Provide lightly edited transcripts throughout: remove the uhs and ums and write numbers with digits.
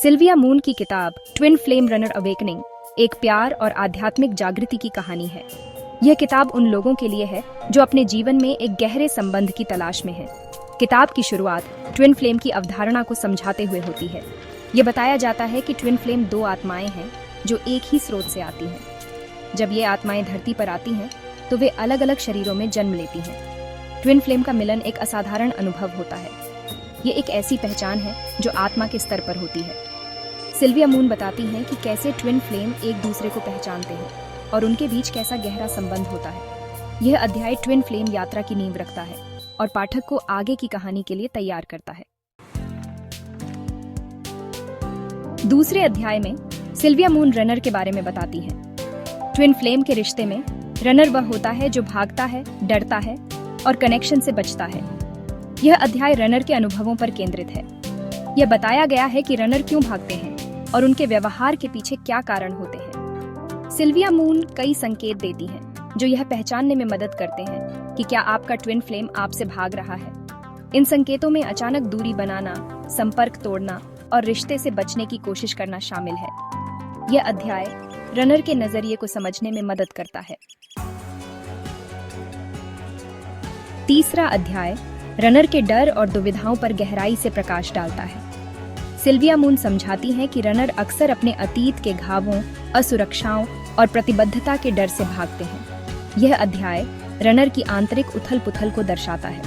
Sylvia moon की किताब twin flame runner awakening एक प्यार और आध्यात्मिक जागृति की कहानी है। यह किताब उन लोगों के लिए है जो अपने जीवन में एक गहरे संबंध की तलाश में हैं। किताब की शुरुआत ट्विन फ्लेम की अवधारणा को समझाते हुए होती है। यह बताया जाता है कि ट्विन फ्लेम दो आत्माएं हैं जो एक ही स्रोत से आती हैं। जब ये आत्माएं धरती पर आती हैं तो वे अलग अलग शरीरों में जन्म लेती हैं। ट्विन फ्लेम का मिलन एक असाधारण अनुभव होता है। ये एक ऐसी पहचान है जो आत्मा के स्तर पर होती है। सिल्विया मून बताती हैं कि कैसे ट्विन फ्लेम एक दूसरे को पहचानते हैं और उनके बीच कैसा गहरा संबंध होता है। यह अध्याय ट्विन फ्लेम यात्रा की नींव रखता है और पाठक को आगे की कहानी के लिए तैयार करता है। दूसरे अध्याय में सिल्विया मून रनर के बारे में बताती है। ट्विन फ्लेम के रिश्ते में रनर वह होता है जो भागता है, डरता है और कनेक्शन से बचता है। यह अध्याय रनर के अनुभवों पर केंद्रित है। यह बताया गया है कि रनर क्यों भागते हैं और उनके व्यवहार के पीछे क्या कारण होते हैं। सिल्विया मून कई संकेत देती हैं जो यह पहचानने में मदद करते हैं कि क्या आपका ट्विन फ्लेम आपसे भाग रहा है। इन संकेतों में अचानक दूरी बनाना, संपर्क तोड़ना और रिश्ते से बचने की कोशिश करना शामिल है। यह अध्याय रनर के नजरिए को समझने में मदद करता है। तीसरा अध्याय रनर के डर और दुविधाओं पर गहराई से प्रकाश डालता है। सिल्विया मून समझाती हैं कि रनर अक्सर अपने अतीत के घावों, असुरक्षाओं और प्रतिबद्धता के डर से भागते हैं। यह अध्याय रनर की आंतरिक उथल-पुथल को दर्शाता है।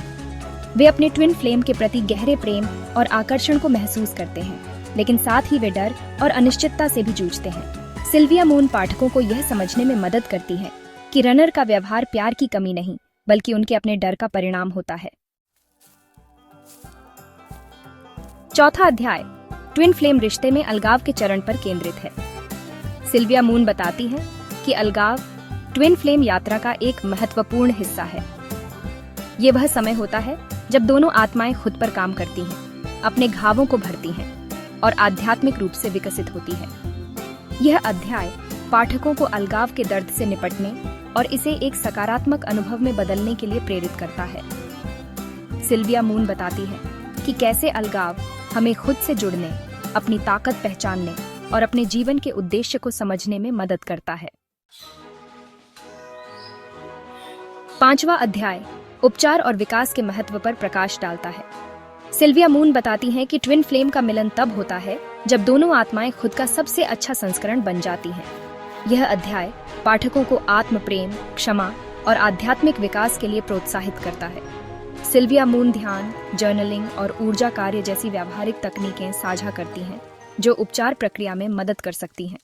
वे अपने ट्विन फ्लेम के प्रति गहरे प्रेम और आकर्षण को महसूस करते हैं, लेकिन साथ ही वे डर और अनिश्चितता से भी जूझते हैं। सिल्विया मून पाठकों को यह समझने में मदद करती है कि रनर का व्यवहार प्यार की कमी नहीं, बल्कि उनके अपने डर का परिणाम होता है। चौथा अध्याय ट्विन फ्लेम रिश्ते में अलगाव के चरण पर केंद्रित है। सिल्विया मून बताती है कि अलगाव ट्विन फ्लेम यात्रा का एक महत्वपूर्ण हिस्सा है। ये वह समय होता है जब दोनों आत्माएं खुद पर काम करती हैं, अपने घावों को भरती हैं और आध्यात्मिक रूप से विकसित होती है। यह अध्याय पाठकों को अलगाव के दर्द से निपटने और इसे एक सकारात्मक अनुभव में बदलने के लिए प्रेरित करता है। सिल्विया मून बताती है कि कैसे अलगाव हमें खुद से जुड़ने, अपनी ताकत पहचानने और अपने जीवन के उद्देश्य को समझने में मदद करता है। पांचवा अध्याय उपचार और विकास के महत्व पर प्रकाश डालता है। सिल्विया मून बताती हैं कि ट्विन फ्लेम का मिलन तब होता है जब दोनों आत्माएं खुद का सबसे अच्छा संस्करण बन जाती हैं। यह अध्याय पाठकों को आत्म प्रेम, क्षमा और आध्यात्मिक विकास के लिए प्रोत्साहित करता है। सिल्विया मून ध्यान, जर्नलिंग और ऊर्जा कार्य जैसी व्यावहारिक तकनीकें साझा करती हैं जो उपचार प्रक्रिया में मदद कर सकती हैं।